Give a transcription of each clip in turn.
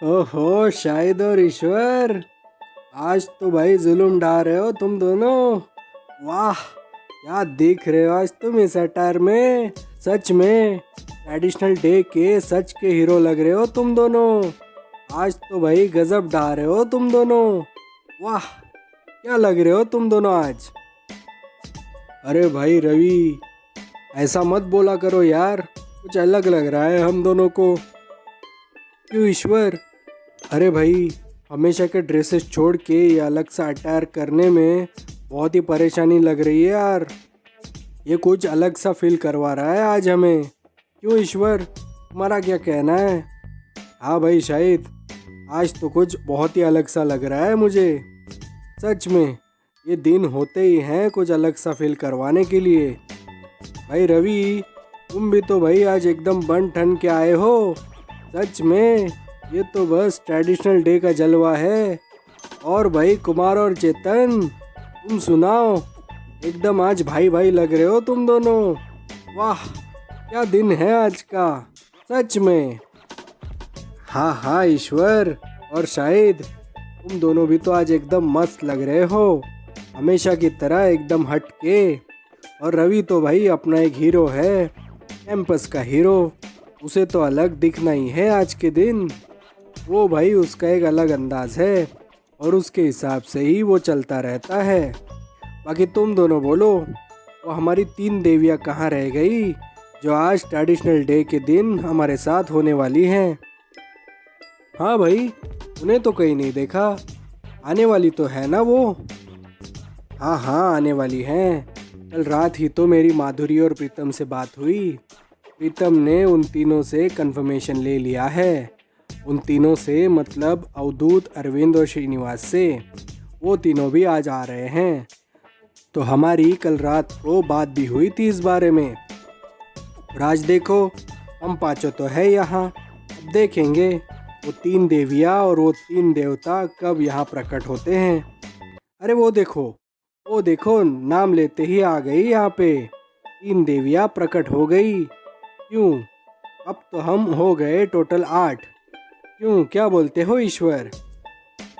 ओहो शाहिद और ईश्वर, आज तो भाई जुल्म ढा रहे हो तुम दोनों। वाह, क्या दिख रहे हो आज तुम इस अटायर में। सच में ट्रेडिशनल डे के सच के हीरो लग रहे हो तुम दोनों। आज तो भाई गजब ढा रहे हो तुम दोनों। वाह, क्या लग रहे हो तुम दोनों आज। अरे भाई रवि, ऐसा मत बोला करो यार, कुछ अलग लग रहा है हम दोनों को। क्यों ईश्वर? अरे भाई, हमेशा के ड्रेसेस छोड़ के ये अलग सा अटायर करने में बहुत ही परेशानी लग रही है यार। ये कुछ अलग सा फील करवा रहा है आज हमें। क्यों ईश्वर, तुम्हारा क्या कहना है? हाँ भाई शाहिद, आज तो कुछ बहुत ही अलग सा लग रहा है मुझे। सच में ये दिन होते ही हैं कुछ अलग सा फील करवाने के लिए। भाई रवि, तुम भी तो भाई आज एकदम बन ठन के आए हो। सच में ये तो बस ट्रेडिशनल डे का जलवा है। और भाई कुमार और चेतन, तुम सुनाओ, एकदम आज भाई भाई लग रहे हो तुम दोनों। वाह, क्या दिन है आज का, सच में। हाँ हाँ ईश्वर और शाहिद, तुम दोनों भी तो आज एकदम मस्त लग रहे हो, हमेशा की तरह एकदम हट के। और रवि तो भाई अपना एक हीरो है, कैंपस का हीरो, उसे तो अलग दिखना ही है आज के दिन। वो भाई उसका एक अलग अंदाज है और उसके हिसाब से ही वो चलता रहता है। बाकी तुम दोनों बोलो, वो हमारी 3 देवियाँ कहाँ रह गई जो आज ट्रेडिशनल डे के दिन हमारे साथ होने वाली हैं? हाँ भाई, उन्हें तो कहीं नहीं देखा। आने वाली तो है ना वो? हाँ हाँ, आने वाली हैं। कल रात ही तो मेरी माधुरी और प्रीतम से बात हुई। प्रीतम ने उन तीनों से कंफर्मेशन ले लिया है। उन तीनों से मतलब अवधूत, अरविंद और श्रीनिवास से। वो तीनों भी आज आ रहे हैं। तो हमारी कल रात को बात भी हुई थी इस बारे में। और आज देखो, हम पांचों तो है यहाँ। अब देखेंगे वो 3 देवियाँ और वो 3 देवता कब यहाँ प्रकट होते हैं। अरे वो देखो, नाम लेते ही आ गई यहाँ पे। 3 देवियाँ प्रकट हो गई। क्यों, अब तो हम हो गए टोटल 8। क्यों, क्या बोलते हो ईश्वर?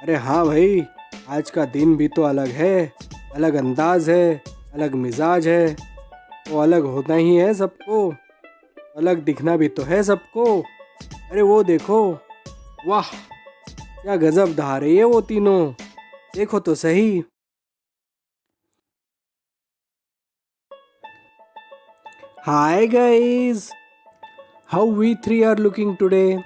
अरे हाँ भाई, आज का दिन भी तो अलग है, अलग अंदाज है, अलग मिजाज है। तो अलग होना ही है सबको, अलग दिखना भी तो है सबको। अरे वो देखो, वाह, क्या गजब ढा रही है वो तीनों, देखो तो सही। Hi guys, how we 3 are looking today.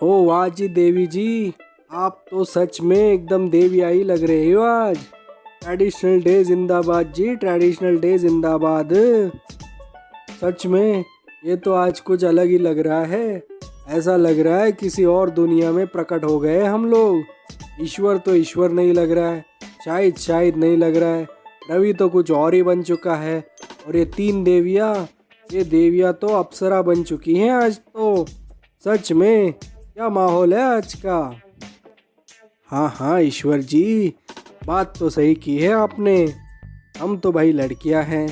ओ वाह जी देवी जी, आप तो सच में एकदम देवियाई लग रहे हो आज। ट्रेडिशनल डे जिंदाबाद जी, ट्रेडिशनल डे जिंदाबाद। सच में ये तो आज कुछ अलग ही लग रहा है। ऐसा लग रहा है किसी और दुनिया में प्रकट हो गए हम लोग। ईश्वर तो ईश्वर नहीं लग रहा है, शायद नहीं लग रहा है, रवि तो कुछ और ही बन चुका है। और ये 3 देवियाँ, ये देवियाँ तो अप्सरा बन चुकी हैं आज तो। सच में क्या माहौल है आज का। हाँ हाँ ईश्वर जी, बात तो सही की है आपने। हम तो भाई लड़कियां हैं,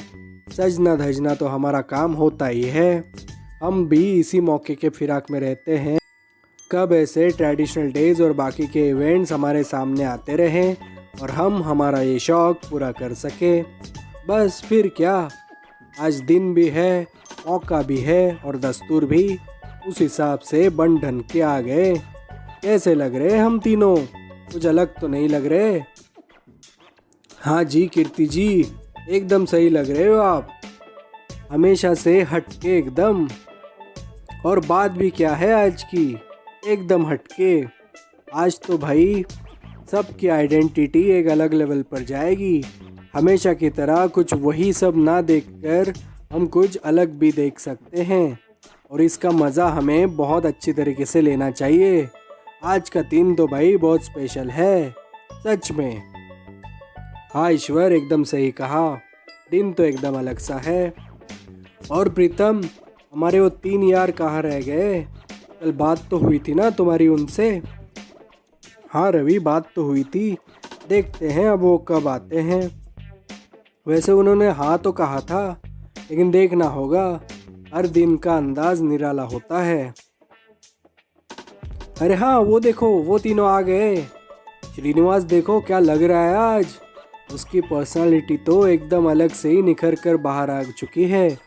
सजना धजना तो हमारा काम होता ही है। हम भी इसी मौके के फिराक में रहते हैं, कब ऐसे ट्रेडिशनल डेज और बाकी के इवेंट्स हमारे सामने आते रहें और हम हमारा ये शौक़ पूरा कर सके। बस फिर क्या, आज दिन भी है, मौका भी है और दस्तूर भी उस हिसाब से बन ढन के आ गए। कैसे लग रहे हम तीनों, कुछ अलग तो नहीं लग रहे? हाँ जी कीर्ति जी, एकदम सही लग रहे हो आप, हमेशा से हटके एकदम। और बात भी क्या है आज की, एकदम हटके। आज तो भाई सबकी आइडेंटिटी एक अलग लेवल पर जाएगी। हमेशा की तरह कुछ वही सब ना देखकर हम कुछ अलग भी देख सकते हैं और इसका मज़ा हमें बहुत अच्छी तरीके से लेना चाहिए। आज का दिन तो भाई बहुत स्पेशल है, सच में। हाँ ईश्वर, एकदम सही कहा, दिन तो एकदम अलग सा है। और प्रीतम, हमारे वो 3 यार कहाँ रह गए? कल बात तो हुई थी ना तुम्हारी उनसे? हाँ रवि, बात तो हुई थी, देखते हैं अब वो कब आते हैं। वैसे उन्होंने हाँ तो कहा था, लेकिन देखना होगा, हर दिन का अंदाज निराला होता है। अरे हाँ, वो देखो, वो तीनों आ गए। श्रीनिवास देखो क्या लग रहा है आज। उसकी पर्सनालिटी तो एकदम अलग से ही निखर कर बाहर आ चुकी है।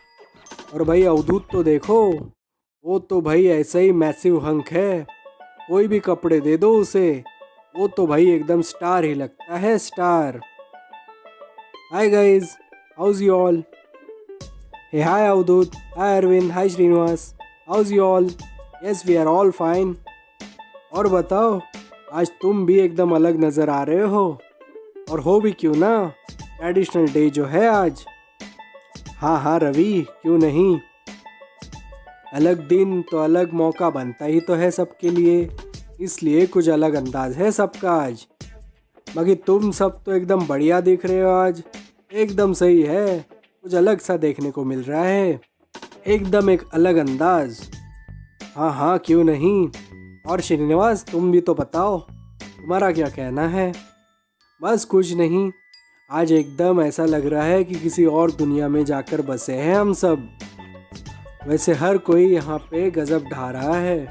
और भाई अवधूत तो देखो, वो तो भाई ऐसा ही मैसिव हंक है। कोई भी कपड़े दे दो उसे, वो तो भाई एकदम स्टार ही लगता है, star. Hi guys, how's you all? Hey hi Avdhoot, hi Arvind, hi Srinivas, how's you all? Yes we are all fine. और बताओ, आज तुम भी एकदम अलग नज़र आ रहे हो। और हो भी क्यों ना, ट्रेडिशनल डे जो है आज। हाँ हाँ रवि, क्यों नहीं। अलग दिन तो अलग मौका बनता ही तो है सबके लिए, इसलिए कुछ अलग अंदाज है सबका आज। बाकी तुम सब तो एकदम बढ़िया दिख रहे हो आज, एकदम सही है। कुछ अलग सा देखने को मिल रहा है, एकदम एक अलग अंदाज। हाँ हाँ क्यों नहीं। और श्रीनिवास तुम भी तो बताओ, तुम्हारा क्या कहना है? बस कुछ नहीं, आज एकदम ऐसा लग रहा है कि किसी और दुनिया में जाकर बसे हैं हम सब। वैसे हर कोई यहाँ पे गजब ढा रहा है।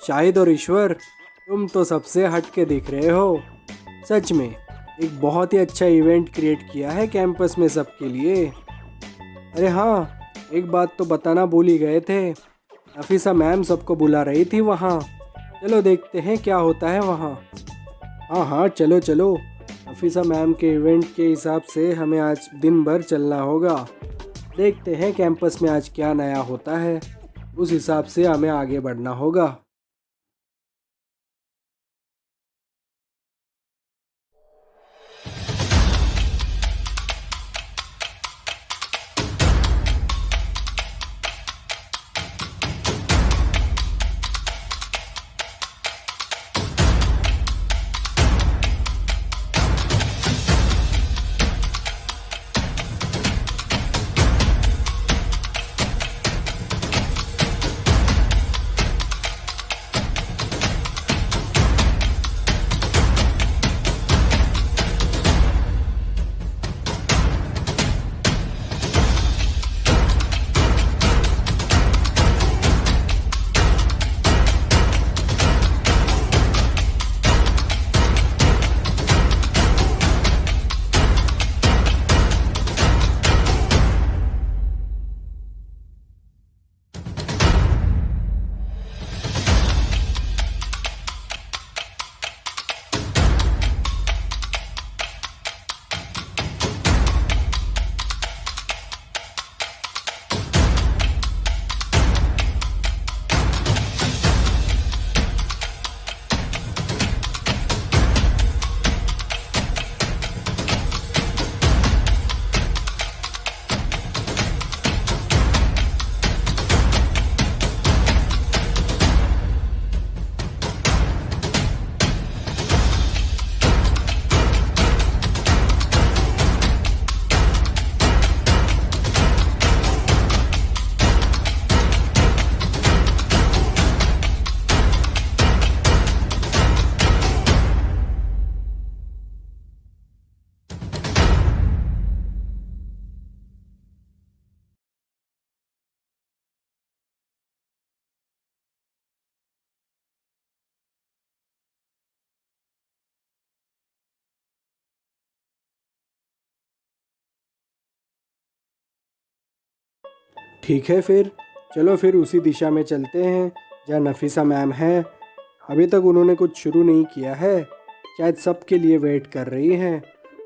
शाहिद और ईश्वर, तुम तो सबसे हट के दिख रहे हो। सच में एक बहुत ही अच्छा इवेंट क्रिएट किया है कैंपस में सबके लिए। अरे हाँ, एक बात तो बताना भूल ही गए थे, नफीसा मैम सबको बुला रही थी वहाँ। चलो देखते हैं क्या होता है वहाँ। हाँ हाँ चलो चलो, नफीसा मैम के इवेंट के हिसाब से हमें आज दिन भर चलना होगा। देखते हैं कैंपस में आज क्या नया होता है, उस हिसाब से हमें आगे बढ़ना होगा। ठीक है फिर, चलो फिर उसी दिशा में चलते हैं जहाँ नफीसा मैम है। अभी तक उन्होंने कुछ शुरू नहीं किया है, शायद सबके लिए वेट कर रही हैं,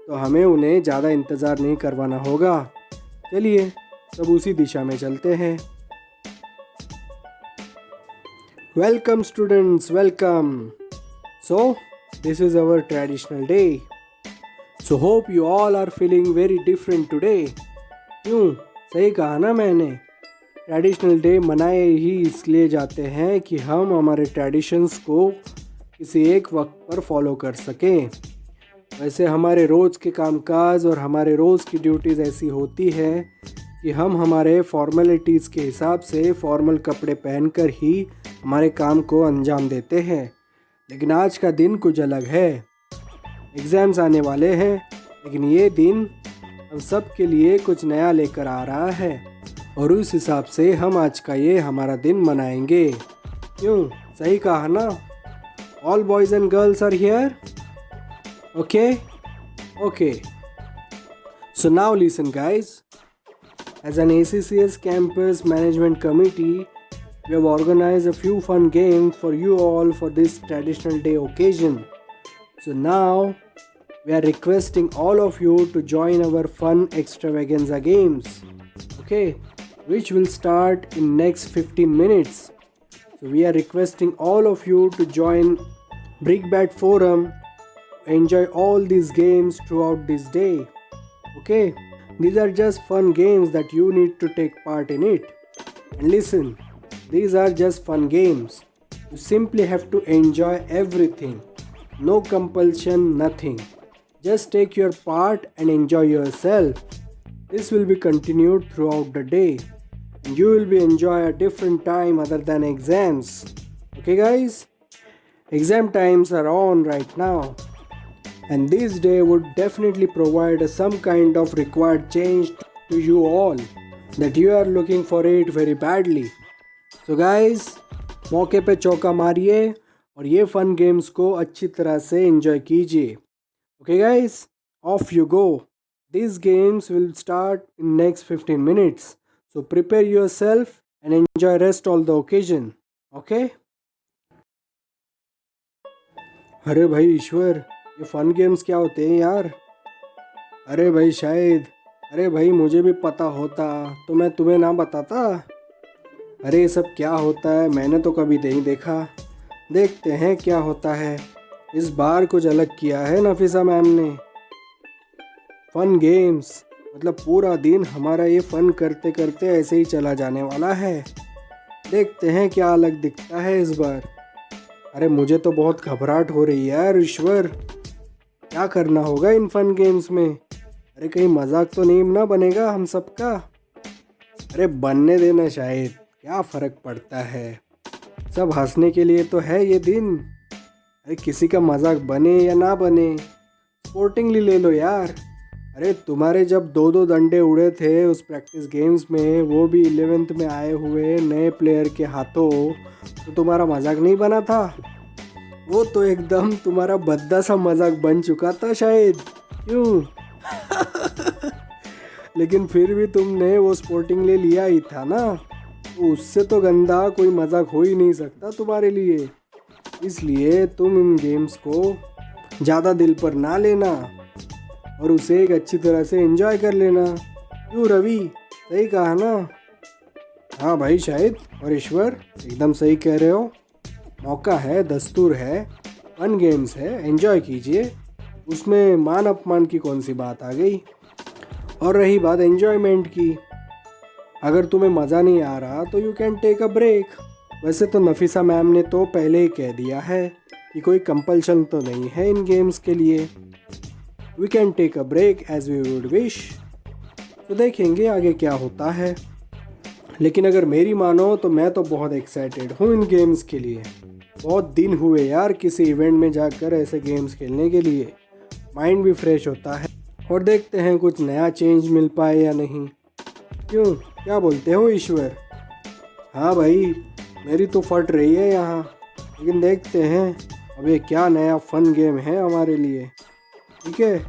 तो हमें उन्हें ज़्यादा इंतज़ार नहीं करवाना होगा। चलिए सब उसी दिशा में चलते हैं। Welcome students, welcome. So this is our traditional day. So hope you all are feeling very different today. क्यों, सही कहा ना मैंने। ट्रेडिशनल डे मनाए ही इसलिए जाते हैं कि हम हमारे ट्रेडिशंस को किसी एक वक्त पर फॉलो कर सकें। वैसे हमारे रोज़ के कामकाज और हमारे रोज़ की ड्यूटीज़ ऐसी होती है कि हम हमारे फॉर्मेलिटीज़ के हिसाब से फॉर्मल कपड़े पहनकर ही हमारे काम को अंजाम देते हैं। लेकिन आज का दिन कुछ अलग है। एग्ज़ाम्स आने वाले हैं, लेकिन ये दिन हम सब के लिए कुछ नया लेकर आ रहा है और उस हिसाब से हम आज का ये हमारा दिन मनाएंगे। क्यों, सही कहा ना। All boys and girls are here? Okay? Okay. So now listen, guys. As an ACCS campus management committee, we have organized a few fun games for you all for this traditional day occasion. So now we are requesting all of you to join our fun extravaganza games. Okay, which will start in next 15 minutes. So we are requesting all of you to join Brickbat Forum. Enjoy all these games throughout this day. Okay, these are just fun games that you need to take part in it. And listen, these are just fun games. You simply have to enjoy everything. No compulsion, nothing. Just take your part and enjoy yourself. This will be continued throughout the day. And you will be enjoy a different time other than exams. Okay guys? Exam times are on right now. And this day would definitely provide some kind of required change to you all that you are looking for it very badly. So guys, मौके पे चौका मारिए और ये fun games को अच्छी तरह से एंजॉय कीजिए. Okay guys, off you go. These games will start in next 15 minutes. So prepare yourself and enjoy rest all the occasion. Okay? अरे भाई ईश्वर, ये फन गेम्स क्या होते हैं यार? अरे भाई शायद, अरे भाई मुझे भी पता होता तो मैं तुम्हें ना बताता. अरे ये सब क्या होता है, मैंने तो कभी नहीं देखा. देखते हैं क्या होता है. इस बार कुछ अलग किया है नफीसा मैम ने. फन गेम्स मतलब पूरा दिन हमारा ये फन करते करते ऐसे ही चला जाने वाला है. देखते हैं क्या अलग दिखता है इस बार. अरे मुझे तो बहुत घबराहट हो रही है यार ईश्वर. क्या करना होगा इन फन गेम्स में? अरे कहीं मजाक तो नहीं ना बनेगा हम सबका? अरे बनने देना, शायद क्या फ़र्क पड़ता है. सब हंसने के लिए तो है ये दिन. अरे किसी का मजाक बने या ना बने, स्पोर्टिंगली ले लो यार. अरे तुम्हारे जब दो डंडे उड़े थे उस प्रैक्टिस गेम्स में, वो भी 11th में आए हुए नए प्लेयर के हाथों, तो तुम्हारा मजाक नहीं बना था? वो तो एकदम तुम्हारा भद्दा सा मजाक बन चुका था शायद. क्यों? लेकिन फिर भी तुमने वो स्पोर्टिंगली लिया ही था ना, तो उससे तो गंदा कोई मजाक हो ही नहीं सकता तुम्हारे लिए. इसलिए तुम इन गेम्स को ज़्यादा दिल पर ना लेना और उसे एक अच्छी तरह से एंजॉय कर लेना. क्यों रवि, सही कहा ना? हाँ भाई शाहिद और ईश्वर एकदम सही कह रहे हो. मौका है, दस्तूर है, फन गेम्स है, एंजॉय कीजिए. उसमें मान अपमान की कौन सी बात आ गई. और रही बात एंजॉयमेंट की, अगर तुम्हें मज़ा नहीं आ रहा तो you can take a break. वैसे तो नफीसा मैम ने तो पहले ही कह दिया है कि कोई कंपल्शन तो नहीं है इन गेम्स के लिए. We can take a break as we would wish. तो देखेंगे आगे क्या होता है. लेकिन अगर मेरी मानो तो मैं तो बहुत एक्साइटेड हूँ इन गेम्स के लिए. बहुत दिन हुए यार किसी इवेंट में जाकर ऐसे गेम्स खेलने के लिए. माइंड भी फ्रेश होता है और देखते हैं कुछ नया चेंज मिल पाए या नहीं. क्यों, क्या बोलते हो ईश्वर? हाँ भाई, मेरी तो फट रही है यहाँ. लेकिन देखते हैं अब ये क्या नया फन गेम है हमारे लिए. ठीक है.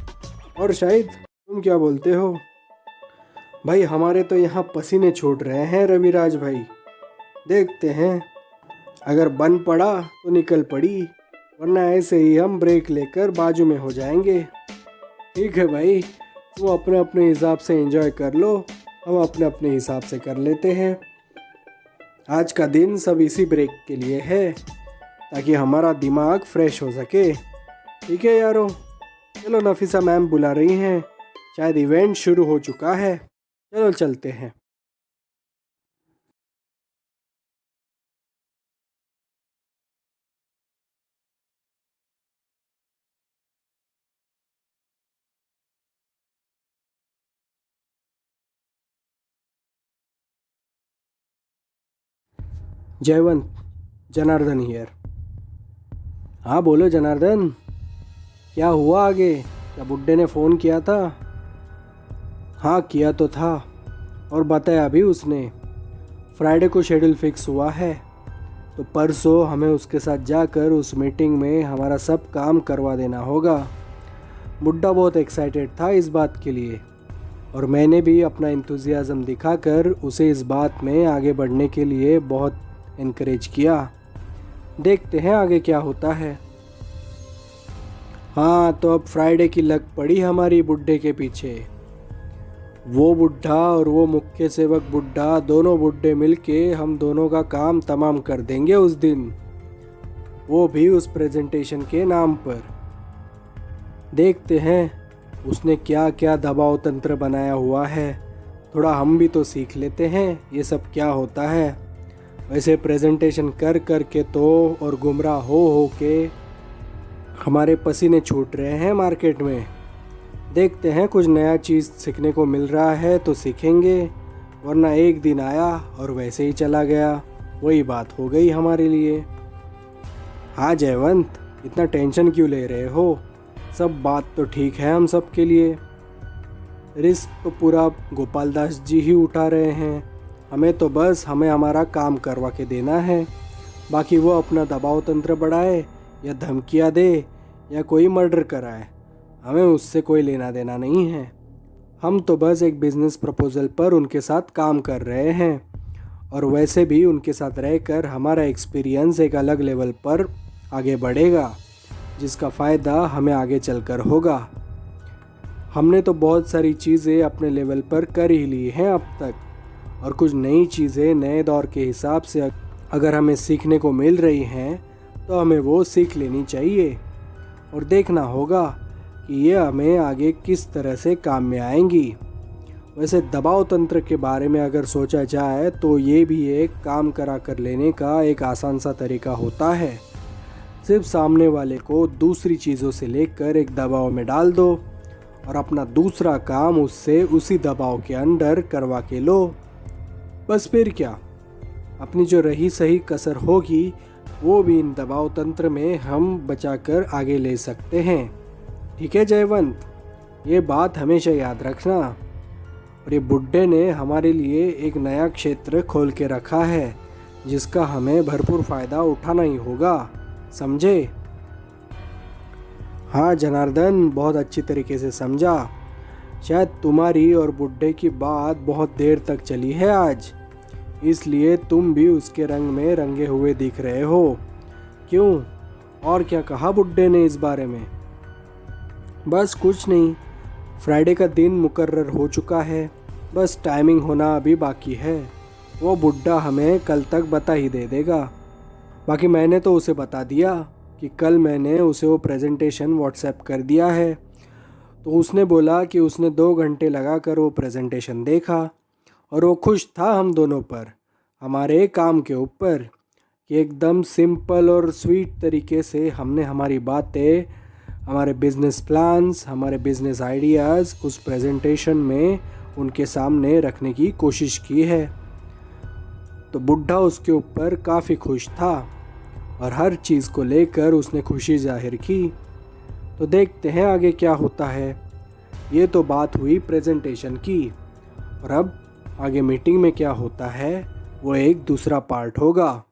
और शायद तुम क्या बोलते हो? भाई हमारे तो यहाँ पसीने छूट रहे हैं रविराज भाई. देखते हैं, अगर बन पड़ा तो निकल पड़ी, वरना ऐसे ही हम ब्रेक लेकर बाजू में हो जाएंगे. ठीक है भाई, तुम अपने अपने हिसाब से एंजॉय कर लो, हम अपने अपने हिसाब से कर लेते हैं. आज का दिन सब इसी ब्रेक के लिए है ताकि हमारा दिमाग फ्रेश हो सके. ठीक है यारो, चलो नफीसा मैम बुला रही हैं, शायद इवेंट शुरू हो चुका है. चलो चलते हैं. जयवंत, जनार्दन हियर. हाँ बोलो जनार्दन, क्या हुआ आगे? क्या बुड्ढे ने फ़ोन किया था? हाँ किया तो था, और बताया भी उसने. फ्राइडे को शेड्यूल फिक्स हुआ है. तो परसों हमें उसके साथ जाकर उस मीटिंग में हमारा सब काम करवा देना होगा। बुड्ढा बहुत एक्साइटेड था इस बात के लिए और मैंने भी अपना इंतुजियाज़म दिखाकर उसे इस बात में आगे बढ़ने के लिए बहुत इनकरेज किया। देखते हैं आगे क्या होता है। हाँ, तो अब फ्राइडे की लग पड़ी हमारी बुड्ढे के पीछे। वो बुड्ढा और वो मुख्य सेवक बुड्ढा, दोनों बुड्ढे मिलके हम दोनों का काम तमाम कर देंगे उस दिन, वो भी उस प्रेजेंटेशन के नाम पर। देखते हैं उसने क्या क्या दबाव तंत्र बनाया हुआ है, थोड़ा हम भी तो सीख लेते हैं ये सब क्या होता है। वैसे प्रेजेंटेशन कर कर के तो और गुमराह हो के हमारे पसीने छूट रहे हैं मार्केट में। देखते हैं कुछ नया चीज़ सीखने को मिल रहा है तो सीखेंगे, वरना एक दिन आया और वैसे ही चला गया, वही बात हो गई हमारे लिए। हाँ जयवंत, इतना टेंशन क्यों ले रहे हो? सब बात तो ठीक है हम सब के लिए। रिस्क तो पूरा गोपाल दास जी ही उठा रहे हैं, हमें तो बस हमारा काम करवा के देना है। बाकी वो अपना दबाव तंत्र बढ़ाए या धमकियाँ दे या कोई मर्डर कराए, हमें उससे कोई लेना देना नहीं है। हम तो बस एक बिज़नेस प्रपोज़ल पर उनके साथ काम कर रहे हैं और वैसे भी उनके साथ रहकर हमारा एक्सपीरियंस एक अलग लेवल पर आगे बढ़ेगा, जिसका फ़ायदा हमें आगे चलकर होगा। हमने तो बहुत सारी चीज़ें अपने लेवल पर कर ही ली हैं अब तक, और कुछ नई चीज़ें नए दौर के हिसाब से अगर हमें सीखने को मिल रही हैं तो हमें वो सीख लेनी चाहिए और देखना होगा कि ये हमें आगे किस तरह से काम में आएंगी। वैसे दबाव तंत्र के बारे में अगर सोचा जाए तो ये भी एक काम करा कर लेने का एक आसान सा तरीका होता है। सिर्फ सामने वाले को दूसरी चीज़ों से लेकर एक दबाव में डाल दो और अपना दूसरा काम उससे उसी दबाव के अंदर करवा के लो। बस फिर क्या, अपनी जो रही सही कसर होगी वो भी इन दबाव तंत्र में हम बचाकर आगे ले सकते हैं। ठीक है जयवंत, ये बात हमेशा याद रखना। और ये बुड्ढे ने हमारे लिए एक नया क्षेत्र खोल के रखा है जिसका हमें भरपूर फ़ायदा उठाना ही होगा, समझे? हाँ जनार्दन, बहुत अच्छी तरीके से समझा। शायद तुम्हारी और बुड्ढे की बात बहुत देर तक चली है आज, इसलिए तुम भी उसके रंग में रंगे हुए दिख रहे हो। क्यों, और क्या कहा बुड्ढे ने इस बारे में? बस कुछ नहीं, फ्राइडे का दिन मुकर्रर हो चुका है, बस टाइमिंग होना अभी बाकी है। वो बुड्ढा हमें कल तक बता ही दे देगा। बाकी मैंने तो उसे बता दिया कि कल मैंने उसे वो प्रेजेंटेशन व्हाट्सएप कर दिया है, तो उसने बोला कि उसने 2 घंटे लगाकर वो प्रेजेंटेशन देखा और वो खुश था हम दोनों पर, हमारे काम के ऊपर, कि एकदम सिंपल और स्वीट तरीके से हमने हमारी बातें, हमारे बिजनेस प्लान्स, हमारे बिजनेस आइडियाज़ उस प्रेजेंटेशन में उनके सामने रखने की कोशिश की है। तो बुड्ढा उसके ऊपर काफ़ी खुश था और हर चीज़ को लेकर उसने खुशी जाहिर की। तो देखते हैं आगे क्या होता है। ये तो बात हुई प्रेजेंटेशन की, और अब आगे मीटिंग में क्या होता है वो एक दूसरा पार्ट होगा।